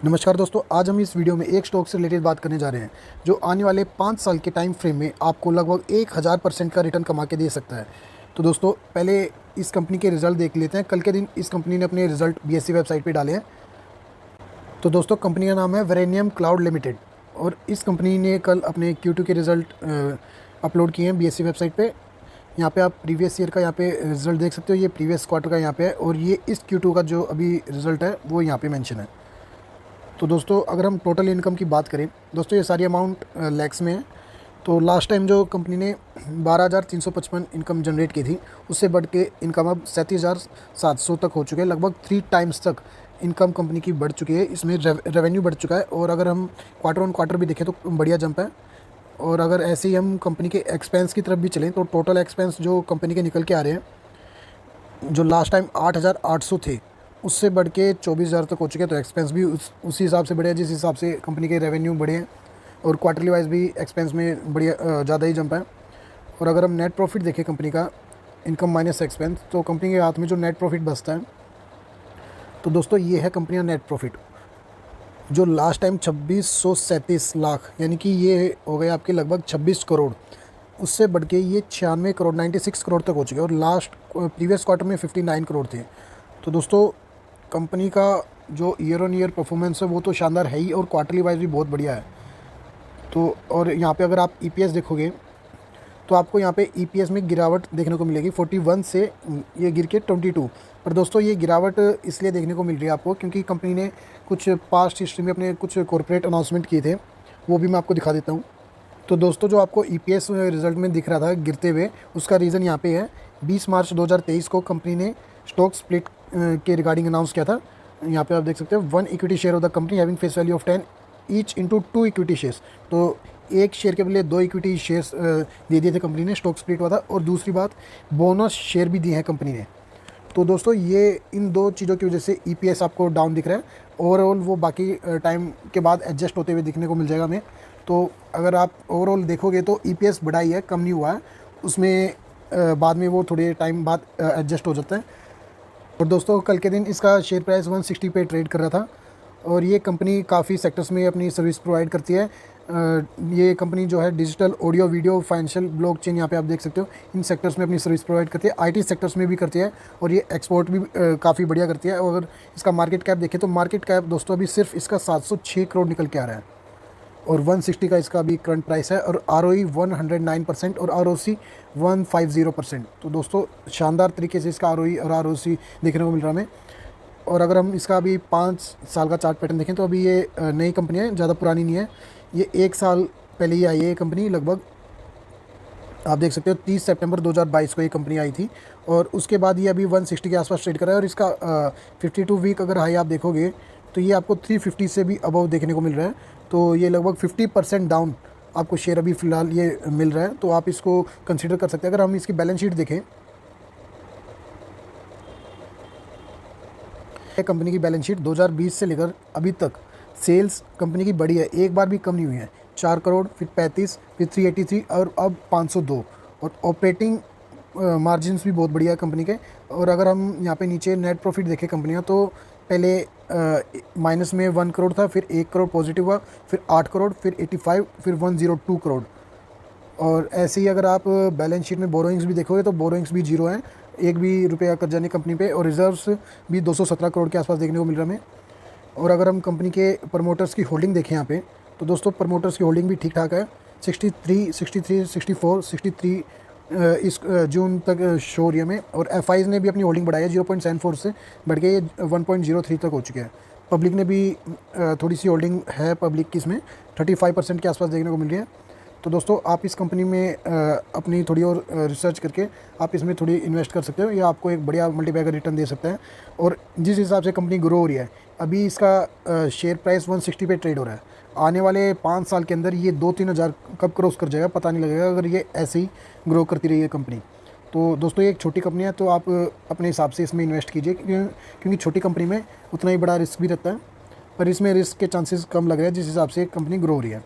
नमस्कार दोस्तों, आज हम इस वीडियो में एक स्टॉक से रिलेटेड बात करने जा रहे हैं जो आने वाले 5 साल के टाइम फ्रेम में आपको लगभग 1000% का रिटर्न कमा के दे सकता है। तो दोस्तों पहले इस कंपनी के रिज़ल्ट देख लेते हैं। कल के दिन इस कंपनी ने अपने रिज़ल्ट बीएसई वेबसाइट पे डाले हैं। तो दोस्तों कंपनी का नाम है वेरेनियम क्लाउड लिमिटेड और इस कंपनी ने कल अपने Q2 के रिज़ल्ट अपलोड किए हैं बीएसई वेबसाइट पे। यहाँ पे आप प्रीवियस ईयर का यहाँ पे रिज़ल्ट देख सकते हो, ये प्रीवियस क्वार्टर का यहाँ पे है और ये इस Q2 का जो अभी रिज़ल्ट है वो यहाँ पे मेंशन है। तो दोस्तों अगर हम टोटल इनकम की बात करें दोस्तों, ये सारी अमाउंट लैक्स में है। तो लास्ट टाइम जो कंपनी ने 12,355 इनकम जनरेट की थी, उससे बढ़ के इनकम अब 37,700 तक हो चुके हैं। लगभग 3 टाइम्स तक इनकम कंपनी की बढ़ चुकी है, इसमें रेवेन्यू बढ़ चुका है। और अगर हम क्वार्टर ऑन क्वार्टर भी देखें तो बढ़िया जंप है। और अगर ऐसे ही हम कंपनी के एक्सपेंस की तरफ भी चलें तो टोटल एक्सपेंस जो कंपनी के निकल के आ रहे हैं, जो लास्ट टाइम 8,800 थे, उससे बढ़ के 24,000 तक हो चुके हैं। तो एक्सपेंस भी उसी हिसाब से बढ़े हैं जिस हिसाब से कंपनी के रेवेन्यू बढ़े हैं। और क्वार्टरली वाइज भी एक्सपेंस में बढ़िया ज़्यादा ही जंप है। और अगर हम नेट प्रॉफिट देखें कंपनी का, इनकम माइनस एक्सपेंस, तो कंपनी के हाथ में जो नेट प्रॉफिट बचता है, तो दोस्तों ये है कंपनी का नेट प्रॉफिट, जो लास्ट टाइम 2637 लाख, यानी कि ये हो गए आपके लगभग 26 करोड़। उससे बढ़ के ये 96 करोड़ 96 करोड़ तक हो चुके हैं और लास्ट प्रीवियस क्वार्टर में 59 करोड़ थे। तो दोस्तों कंपनी का जो ईयर ऑन ईयर परफॉर्मेंस है वो तो शानदार है ही और क्वार्टरली वाइज भी बहुत बढ़िया है। तो और यहाँ पे अगर आप ईपीएस देखोगे तो आपको यहाँ पे ईपीएस में गिरावट देखने को मिलेगी। 41 से ये गिर के 22। पर दोस्तों ये गिरावट इसलिए देखने को मिल रही है आपको क्योंकि कंपनी ने कुछ पास्ट हिस्ट्री में अपने कुछ कॉरपोरेट अनाउंसमेंट किए थे, वो भी मैं आपको दिखा देता हूँ। तो दोस्तों जो आपको ईपीएस रिजल्ट में दिख रहा था गिरते हुए, उसका रीज़न यहाँ पे है। 20 मार्च 2023 को कंपनी ने स्टॉक स्प्लिट के रिगार्डिंग अनाउंस किया था। यहाँ पे आप देख सकते हो 1 equity share of the company having face value of 10 each into 2 equity shares. तो एक शेयर के बदले 2 इक्विटी शेयर्स दे दिए थे कंपनी ने, स्टॉक स्प्लिट हुआ था। और दूसरी बात, बोनस शेयर भी दिए हैं कंपनी ने। तो दोस्तों ये इन दो चीज़ों की वजह से ईपीएस आपको डाउन दिख रहा है। ओवरऑल वो बाकी टाइम के बाद एडजस्ट होते हुए दिखने को मिल जाएगा हमें। तो अगर आप ओवरऑल देखोगे तो ईपीएस बढ़ा ही है, कम नहीं हुआ है उसमें। बाद में वो थोड़े टाइम बाद एडजस्ट हो जाता है। और दोस्तों कल के दिन इसका शेयर प्राइस 160 पे ट्रेड कर रहा था। और ये कंपनी काफ़ी सेक्टर्स में अपनी सर्विस प्रोवाइड करती है। ये कंपनी जो है digital audio video financial blockchain, यहाँ पे आप देख सकते हो, इन सेक्टर्स में अपनी सर्विस प्रोवाइड करती है। आईटी सेक्टर्स में भी करती है और ये एक्सपोर्ट भी काफ़ी बढ़िया करती है। और इसका मार्केट कैप देखें तो मार्केट कैप दोस्तों अभी सिर्फ इसका 706 करोड़ निकल के आ रहा है और 160 का इसका अभी करंट प्राइस है। और ROE 109% और ROC 150%। तो दोस्तों शानदार तरीके से इसका ROE और ROC देखने को मिल रहा है हमें। और अगर हम इसका अभी 5 साल का चार्ट पैटर्न देखें तो अभी ये नई कंपनी है, ज़्यादा पुरानी नहीं है। ये 1 साल पहले ही आई है ये कंपनी। लगभग आप देख सकते हो 30 सितंबर 2022 को ये कंपनी आई थी और उसके बाद ये अभी 160 के आसपास ट्रेड कर रहा है। और इसका 52 वीक अगर हाई आप देखोगे तो ये आपको 350 से भी अबव देखने को मिल रहा है। तो ये लगभग 50% डाउन आपको शेयर अभी फ़िलहाल ये मिल रहा है। तो आप इसको कंसिडर कर सकते हैं। अगर हम इसकी बैलेंस शीट देखें, कंपनी की बैलेंस शीट 2020 से लेकर अभी तक सेल्स कंपनी की बढ़ी है, एक बार भी कम नहीं हुई है। 4 करोड़, फिर 35, फिर 383 और अब 502। और ऑपरेटिंग मार्जिन्स भी बहुत बढ़िया है कंपनी के। और अगर हम यहाँ पे नीचे नेट प्रॉफिट देखें कंपनियाँ, तो पहले माइनस में 1 करोड़ था, फिर 1 करोड़ पॉजिटिव हुआ, फिर 8 करोड़, फिर 85, फिर 102 करोड़। और ऐसे ही अगर आप बैलेंस शीट में बोरोइंग्स भी देखोगे तो बोरोइंग्स भी जीरो हैं, एक भी रुपया कर्जा नहीं कंपनी पे। और रिजर्व्स भी 217 करोड़ के आसपास देखने को मिल रहा है हमें। और अगर हम कंपनी के प्रमोटर्स की होल्डिंग देखें यहाँ पे, तो दोस्तों प्रमोटर्स की होल्डिंग भी ठीक ठाक है। 63, 63, 64, 63 इस जून तक शो हो रही है हमें। और एफआईज ने भी अपनी होल्डिंग बढ़ाई है, 0.74 से बढ़ के ये 1.03 तक हो चुके हैं। पब्लिक ने भी थोड़ी सी होल्डिंग है पब्लिक की, इसमें 35% के आसपास देखने को मिल रही है। तो दोस्तों आप इस कंपनी में अपनी थोड़ी और रिसर्च करके आप इसमें थोड़ी इन्वेस्ट कर सकते हो, ये आपको एक बढ़िया मल्टीबैगर रिटर्न दे सकता है। और जिस हिसाब से कंपनी ग्रो हो रही है, अभी इसका शेयर प्राइस 160 पे ट्रेड हो रहा है। आने वाले 5 साल के अंदर ये 2-3 हज़ार कब क्रॉस कर जाएगा पता नहीं लगेगा, अगर ये ऐसे ही ग्रो करती रही है कंपनी। तो दोस्तों ये एक छोटी कंपनी है, तो आप अपने हिसाब से इसमें इन्वेस्ट कीजिए क्योंकि छोटी कंपनी में उतना ही बड़ा रिस्क भी रहता है, पर इसमें रिस्क के चांसेस कम लग रहे हैं जिस हिसाब से कंपनी ग्रो हो रही है।